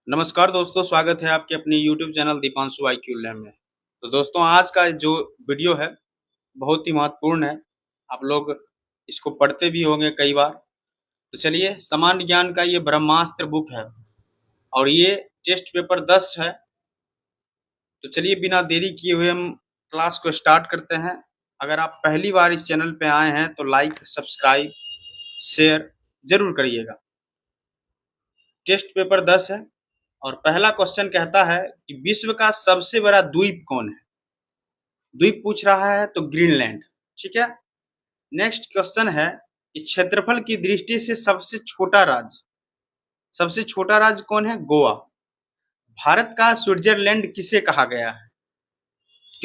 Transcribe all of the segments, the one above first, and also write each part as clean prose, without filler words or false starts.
नमस्कार दोस्तों, स्वागत है आपके अपने YouTube channel Deepanshu IQ lab में। तो दोस्तों, आज का जो वीडियो है बहुत ही महत्वपूर्ण है। आप लोग इसको पढ़ते भी होंगे कई बार। तो चलिए, सामान्य ज्ञान का ये ब्रह्मास्त्र बुक है और ये टेस्ट पेपर 10 है। तो चलिए, बिना देरी किए हुए हम क्लास को स्टार्ट करते हैं। अगर आप पहली बार इस चैनल पे आए हैं तो लाइक, सब्सक्राइब, शेयर जरूर करिएगा। टेस्ट पेपर 10 है और पहला क्वेश्चन कहता है कि विश्व का सबसे बड़ा द्वीप कौन है? द्वीप पूछ रहा है तो ग्रीनलैंड। ठीक है। नेक्स्ट क्वेश्चन है कि क्षेत्रफल की दृष्टि से सबसे छोटा राज्य कौन है? गोवा। भारत का स्विट्जरलैंड किसे कहा गया है?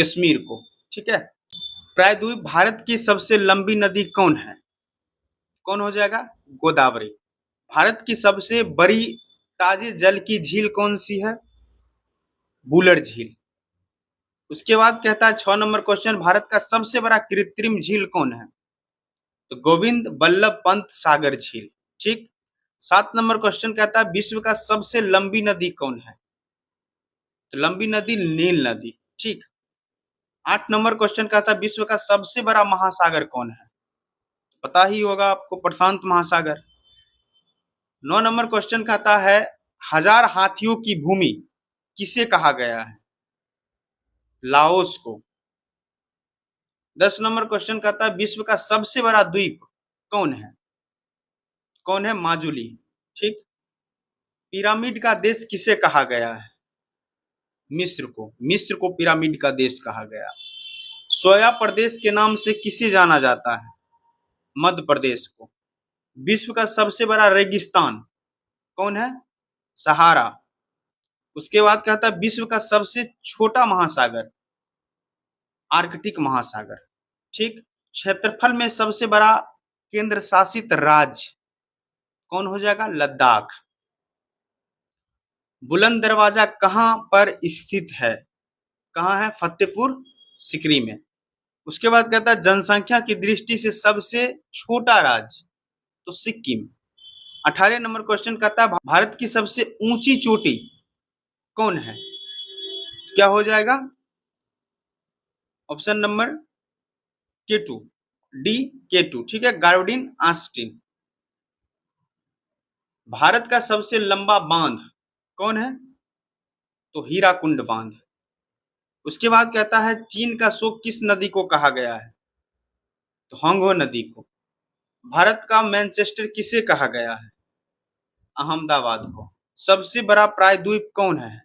कश्मीर को। ठीक है। प्रायद्वीप भारत की सबसे लंबी नदी कौन है? कौन हो जाएगा? गोदावरी। भारत की सबसे बड़ी ताजे जल की झील कौन सी है? बुलर झील। उसके बाद कहता है 6 नंबर क्वेश्चन, भारत का सबसे बड़ा कृत्रिम झील कौन है? तो गोविंद बल्लभ पंत सागर झील। ठीक। 7 नंबर क्वेश्चन कहता है विश्व का सबसे लंबी नदी कौन है? तो लंबी नदी नील नदी। ठीक। 8 नंबर क्वेश्चन कहता है विश्व का सबसे बड़ा महासागर कौन है? पता ही होगा आपको, प्रशांत महासागर। 9 नंबर क्वेश्चन कहता है हजार हाथियों की भूमि किसे कहा गया है? लाओस को। 10 नंबर क्वेश्चन कहता है विश्व का सबसे बड़ा द्वीप कौन है? कौन है? माजुली। ठीक। पिरामिड का देश किसे कहा गया है? मिस्र को। मिस्र को पिरामिड का देश कहा गया। सोया प्रदेश के नाम से किसे जाना जाता है? मध्य प्रदेश को। विश्व का सबसे बड़ा रेगिस्तान कौन है? सहारा। उसके बाद कहता है विश्व का सबसे छोटा महासागर? आर्कटिक महासागर। ठीक। क्षेत्रफल में सबसे बड़ा केंद्र शासित राज्य कौन हो जाएगा? लद्दाख। बुलंद दरवाजा कहां पर स्थित है? कहां है? फतेहपुर सिकरी में। उसके बाद कहता है जनसंख्या की दृष्टि से सबसे छोटा राज्य? तो सिक्किम। 18 नंबर क्वेश्चन कहता है भारत की सबसे ऊंची चोटी कौन है? क्या हो जाएगा? Option number K2, D K2। ठीक है। Garden Austen. भारत का सबसे लंबा बांध कौन है? तो हीराकुंड बांध। उसके बाद कहता है चीन का शोक किस नदी को कहा गया है? तो होंगो नदी को। भारत का मैनचेस्टर किसे कहा गया है? अहमदाबाद को। सबसे बड़ा प्रायद्वीप कौन है?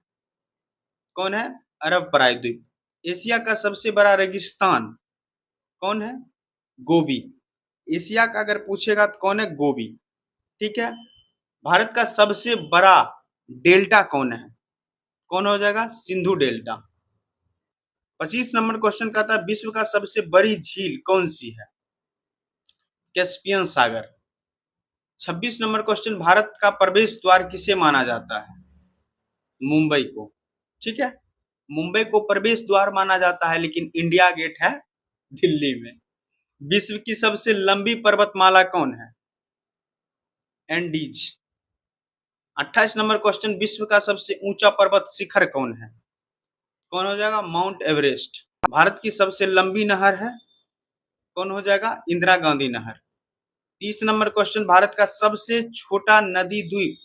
कौन है? अरब प्रायद्वीप। एशिया का सबसे बड़ा रेगिस्तान कौन है? गोबी। एशिया का अगर पूछेगा तो कौन है? गोबी। ठीक है। भारत का सबसे बड़ा डेल्टा कौन है? कौन हो जाएगा? सिंधु डेल्टा। 25 नंबर क्वेश्चन कहता है विश्व का सबसे बड़ी झील कौन सी है? कैस्पियन सागर। 26 नंबर क्वेश्चन, भारत का प्रवेश द्वार किसे माना जाता है? मुंबई को। ठीक है। मुंबई को प्रवेश द्वार माना जाता है, लेकिन इंडिया गेट है दिल्ली में। विश्व की सबसे लंबी पर्वतमाला कौन है? एंडीज। 28 नंबर क्वेश्चन, विश्व का सबसे ऊंचा पर्वत शिखर कौन है? कौन हो जाएगा? Mount Everest. भारत की सबसे लंबी नहर है? कौन हो जाएगा? इंदिरा गांधी नहर। 30 नंबर क्वेश्चन, भारत का सबसे छोटा नदी द्वीप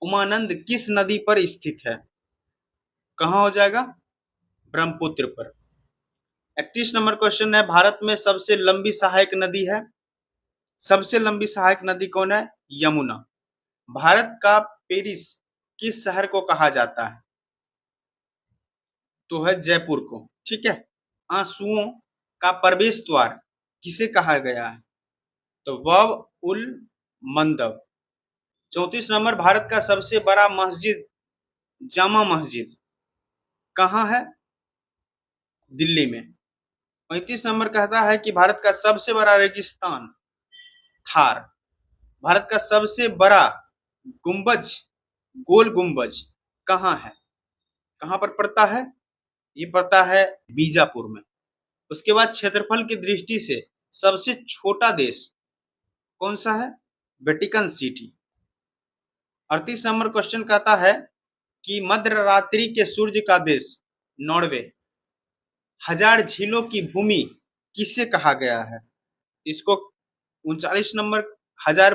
उमानंद किस नदी पर स्थित है? कहां हो जाएगा? ब्रह्मपुत्र पर। 31 नंबर क्वेश्चन है भारत में सबसे लंबी सहायक नदी है? सबसे लंबी सहायक नदी कौन है? यमुना। भारत का पेरिस किस शहर को कहा जाता है? तो है जयपुर को। ठीक है। आंसुओं का प्रवेश द्वार किसे कहा गया है? तो बब उल मंदब। 34 नंबर, भारत का सबसे बड़ा मस्जिद जामा मस्जिद कहाँ है? दिल्ली में। 35 नंबर कहता है कि भारत का सबसे बड़ा रेगिस्तान थार। भारत का सबसे बड़ा गुंबज, गोल गुंबज कहाँ है? कहाँ पर पड़ता है? ये पड़ता है बीजापुर में। उसके बाद क्षेत्रफल की दृष्टि से सबसे छोटा देश कौन सा है? Vatican city. 38 नंबर क्वेश्चन कहता है कि मध्यरात्रि के सूर्य का देश नॉर्वे। हजार झीलों की भूमि किसे कहा गया है? इसको 39 नंबर, हजार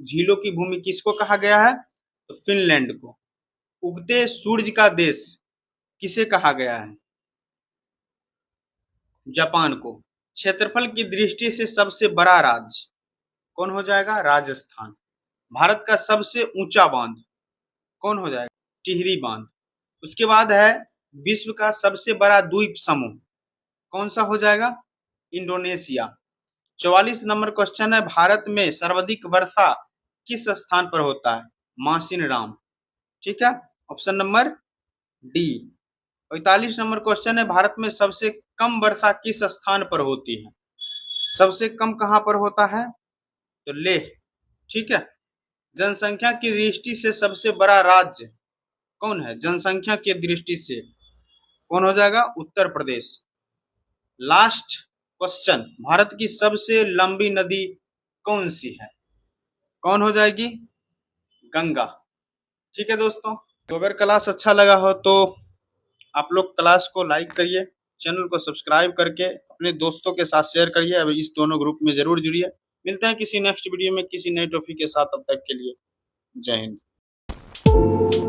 झीलों की भूमि किसको कहा गया है? तो फिनलैंड को। उगते सूरज का देश किसे कहा गया है? जापान को। क्षेत्रफल की दृष्टि से सबसे बड़ा राज्य कौन हो जाएगा? राजस्थान। भारत का सबसे ऊंचा बांध कौन हो जाएगा? टिहरी बांध। उसके बाद है विश्व का सबसे बड़ा द्वीप समूह कौन सा हो जाएगा? इंडोनेशिया। 44 नंबर क्वेश्चन है, भारत में सर्वाधिक वर्षा किस स्थान पर होता है? मासिनराम। ठीक है, option number D. 45 number question है, भारत में सबसे कम वर्षा किस स्थान पर होती है? सबसे कम कहां पर होता है? तो लेह। ठीक है। जनसंख्या की दृष्टि से सबसे बड़ा राज्य कौन है? जनसंख्या की दृष्टि से कौन हो जाएगा? उत्तर प्रदेश। लास्ट क्वेश्चन, भारत की सबसे लंबी नदी कौन सी है? कौन हो जाएगी? गंगा। ठीक है दोस्तों, तो अगर क्लास अच्छा लगा हो तो आप लोग क्लास को लाइक करिए, चैनल को सब्सक्राइब करके अपने दोस्तों के साथ शेयर करिए। अब इस दोनों ग्रुप में जरूर जुड़िए। मिलते हैं किसी नेक्स्ट वीडियो में किसी नए टॉपिक के साथ, तब तक के लिए जय हिंद।